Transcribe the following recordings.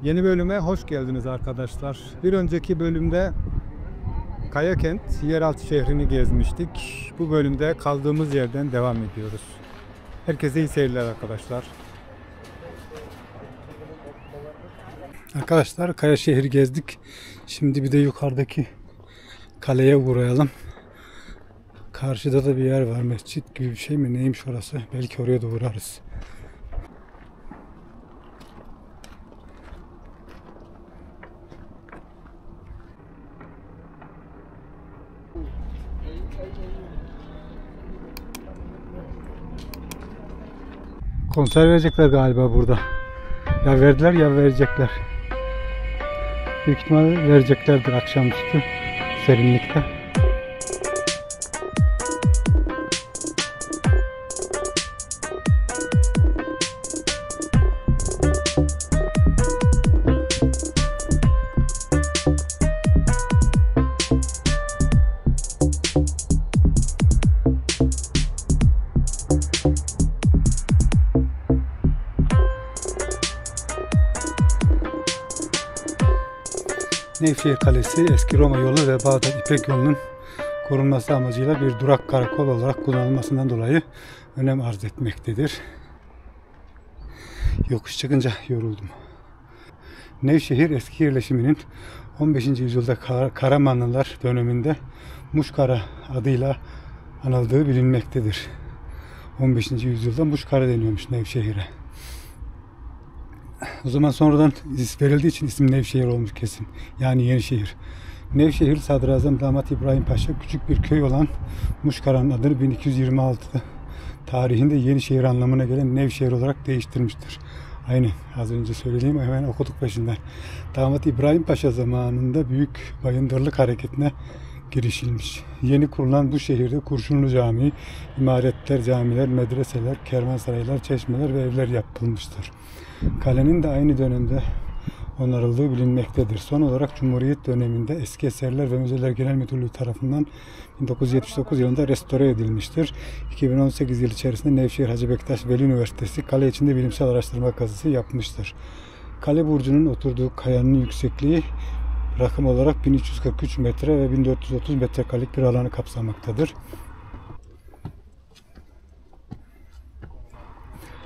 Yeni bölüme hoş geldiniz arkadaşlar. Bir önceki bölümde Kayakent yeraltı şehrini gezmiştik. Bu bölümde kaldığımız yerden devam ediyoruz. Herkese iyi seyirler arkadaşlar. Arkadaşlar Kayaşehir'i gezdik. Şimdi bir de yukarıdaki kaleye uğrayalım. Karşıda da bir yer var. Mescit gibi bir şey mi? Neymiş orası? Belki oraya da uğrarız. Konser verecekler galiba burada. Ya verdiler ya verecekler. Büyük ihtimalle vereceklerdir akşamüstü serinlikte. Nevşehir Kalesi eski Roma yolu ve Bağdat İpek yolunun korunması amacıyla bir durak karakol olarak kullanılmasından dolayı önem arz etmektedir. Yokuş çıkınca yoruldum. Nevşehir eski yerleşiminin 15. yüzyılda Karamanlılar döneminde Muşkara adıyla anıldığı bilinmektedir. 15. yüzyılda Muşkara deniyormuş Nevşehir'e. O zaman sonradan verildiği için isim Nevşehir olmuş kesin. Yani Yenişehir. Nevşehir Sadrazam Damat İbrahim Paşa küçük bir köy olan Muşkara'nın adını 1226 tarihinde Yenişehir anlamına gelen Nevşehir olarak değiştirmiştir. Aynen az önce söylediğim hemen okuduk peşinden. Damat İbrahim Paşa zamanında büyük bayındırlık hareketine girişilmiş. Yeni kurulan bu şehirde Kurşunlu Camii, imaretler, camiler, medreseler, kervansaraylar, çeşmeler ve evler yapılmıştır. Kalenin de aynı dönemde onarıldığı bilinmektedir. Son olarak Cumhuriyet döneminde Eski Eserler ve Müzeler Genel Müdürlüğü tarafından 1979 yılında restore edilmiştir. 2018 yıl içerisinde Nevşehir Hacı Bektaş Veli Üniversitesi kale içinde bilimsel araştırma kazısı yapmıştır. Kale burcunun oturduğu kayanın yüksekliği rakım olarak 1343 metre ve 1430 metrekarelik bir alanı kapsamaktadır.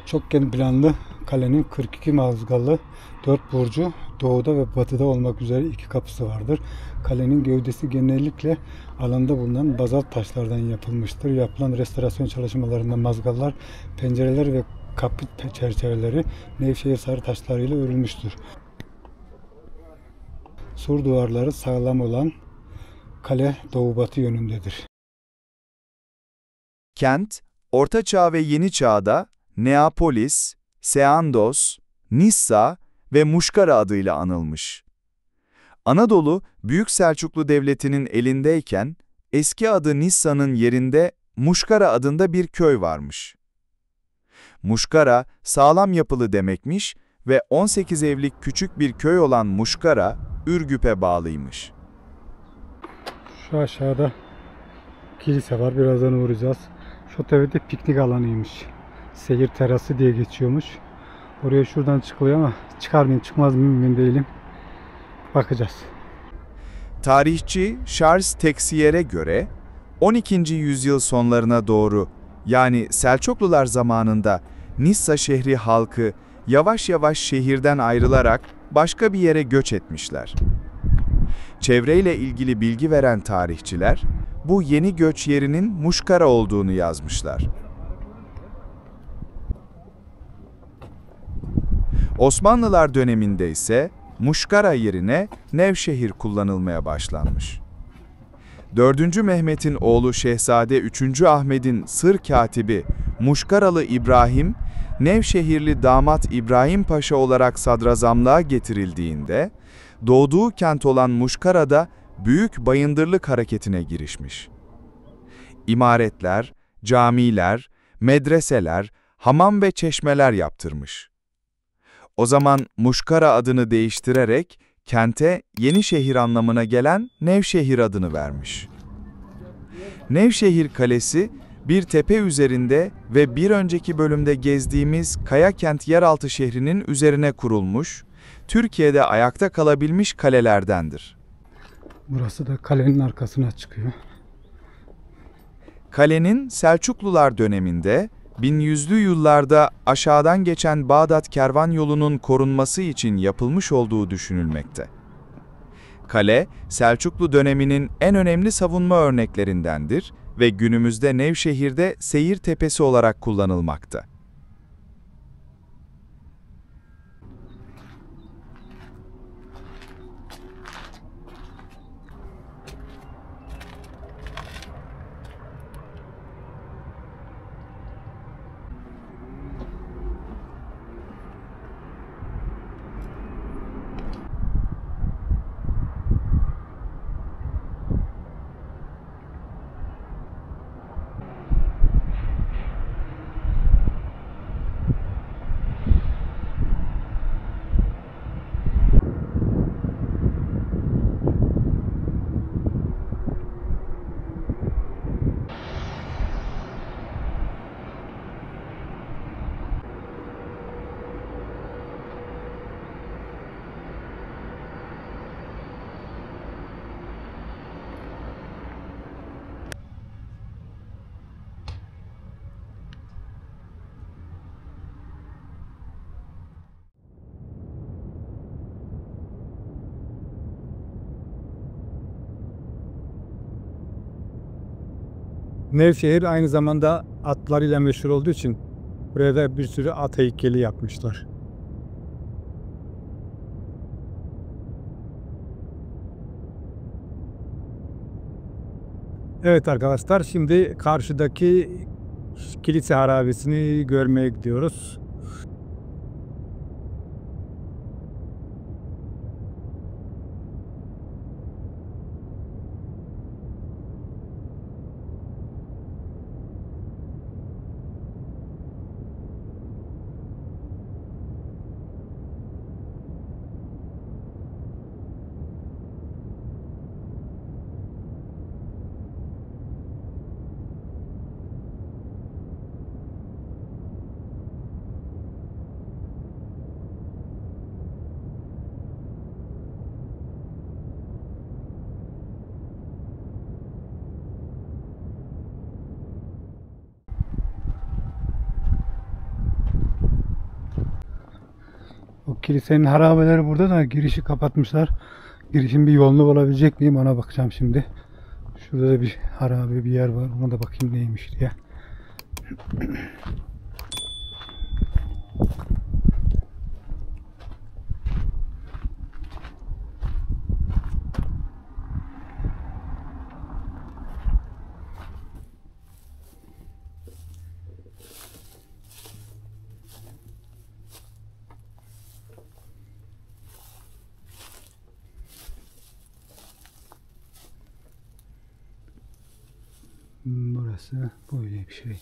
Çok geniş planlı kalenin 42 mazgallı 4 burcu doğuda ve batıda olmak üzere 2 kapısı vardır. Kalenin gövdesi genellikle alanda bulunan bazalt taşlardan yapılmıştır. Yapılan restorasyon çalışmalarında mazgallar, pencereler ve kapı çerçeveleri Nevşehir sarı taşlarıyla örülmüştür. Sur duvarları sağlam olan kale doğu-batı yönündedir. Kent, Orta Çağ ve Yeni Çağ'da Neapolis, Seandos, Nissa ve Muşkara adıyla anılmış. Anadolu, Büyük Selçuklu Devleti'nin elindeyken, eski adı Nissa'nın yerinde Muşkara adında bir köy varmış. Muşkara, sağlam yapılı demekmiş ve 18 evlik küçük bir köy olan Muşkara, Ürgüp'e bağlıymış. Şu aşağıda kilise var. Birazdan uğrayacağız. Şu tepede piknik alanıymış. Seyir terası diye geçiyormuş. Oraya şuradan çıkılıyor ama çıkar mıyım çıkmaz mıyım emin değilim. Bakacağız. Tarihçi Charles Texier'e göre 12. yüzyıl sonlarına doğru yani Selçuklular zamanında Nissa şehri halkı yavaş yavaş şehirden ayrılarak başka bir yere göç etmişler. Çevreyle ilgili bilgi veren tarihçiler bu yeni göç yerinin Muşkara olduğunu yazmışlar. Osmanlılar döneminde ise Muşkara yerine Nevşehir kullanılmaya başlanmış. 4. Mehmet'in oğlu Şehzade 3. Ahmet'in sır katibi Muşkaralı İbrahim, Nevşehirli damat İbrahim Paşa olarak sadrazamlığa getirildiğinde, doğduğu kent olan Muşkara'da büyük bayındırlık hareketine girişmiş. İmaretler, camiler, medreseler, hamam ve çeşmeler yaptırmış. O zaman Muşkara adını değiştirerek kente Yenişehir anlamına gelen Nevşehir adını vermiş. Nevşehir Kalesi bir tepe üzerinde ve bir önceki bölümde gezdiğimiz Kayakent yeraltı şehrinin üzerine kurulmuş Türkiye'de ayakta kalabilmiş kalelerdendir. Burası da kalenin arkasına çıkıyor. Kalenin Selçuklular döneminde 1100'lü yıllarda aşağıdan geçen Bağdat kervan yolunun korunması için yapılmış olduğu düşünülmekte. Kale, Selçuklu döneminin en önemli savunma örneklerindendir ve günümüzde Nevşehir'de seyir tepesi olarak kullanılmakta. Nevşehir aynı zamanda atlarıyla meşhur olduğu için buraya da bir sürü at heykeli yapmışlar. Evet arkadaşlar, şimdi karşıdaki kilise harabesini görmeye gidiyoruz. O kilisenin harabeleri burada da girişi kapatmışlar. Girişin bir yolunu bulabilecek miyim ona bakacağım şimdi. Şurada da bir harabe bir yer var. Ona da bakayım neymiş diye. Burası böyle bir şey.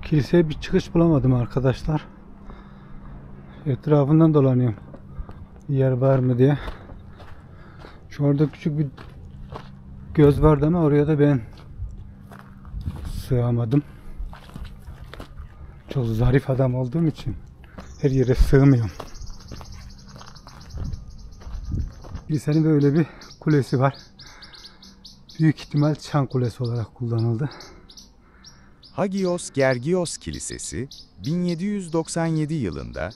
Kiliseye bir çıkış bulamadım arkadaşlar. Etrafından dolanıyorum. Yer var mı diye. Şu orada küçük bir göz vardı ama oraya da ben sığamadım. Çok zarif adam olduğum için her yere sığmıyorum. Kilisenin böyle bir kulesi var. Büyük ihtimal çan kulesi olarak kullanıldı. Hagios Gergios Kilisesi 1797 yılında,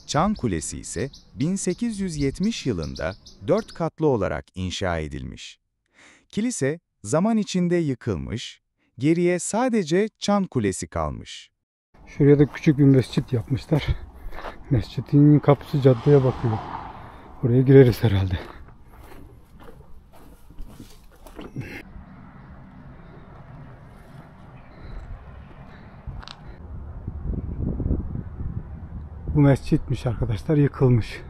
Çan Kulesi ise 1870 yılında 4 katlı olarak inşa edilmiş. Kilise zaman içinde yıkılmış, geriye sadece Çan Kulesi kalmış. Şuraya da küçük bir mescit yapmışlar. Mescidin kapısı caddeye bakıyor. Oraya gireriz herhalde. Bu mescitmiş arkadaşlar, yıkılmış.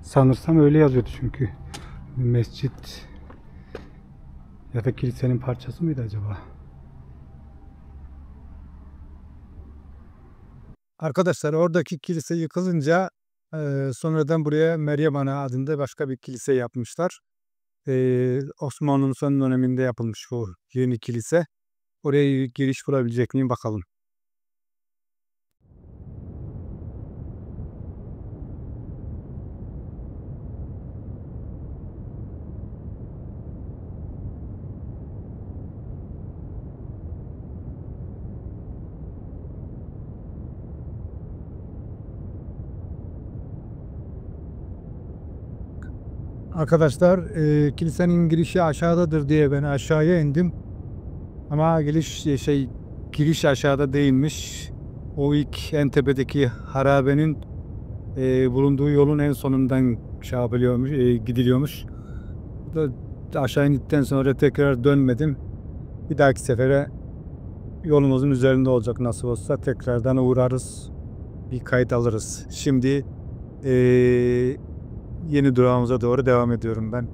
Sanırsam öyle yazıyordu çünkü. Mescit ya da kilisenin parçası mıydı acaba? Arkadaşlar, oradaki kilise yıkılınca sonradan buraya Meryem Ana adında başka bir kilise yapmışlar. Osmanlı'nın son döneminde yapılmış bu yeni kilise. Oraya giriş bulabilecek miyim bakalım. Arkadaşlar, kilisenin girişi aşağıdadır diye ben aşağıya indim. Ama giriş aşağıda değilmiş. O ilk en tepedeki harabenin bulunduğu yolun en sonundan gidiliyormuş. Aşağı indikten sonra tekrar dönmedim. Bir dahaki sefere yolumuzun üzerinde olacak nasıl olsa tekrardan uğrarız. Bir kayıt alırız. Şimdi yeni durağımıza doğru devam ediyorum ben.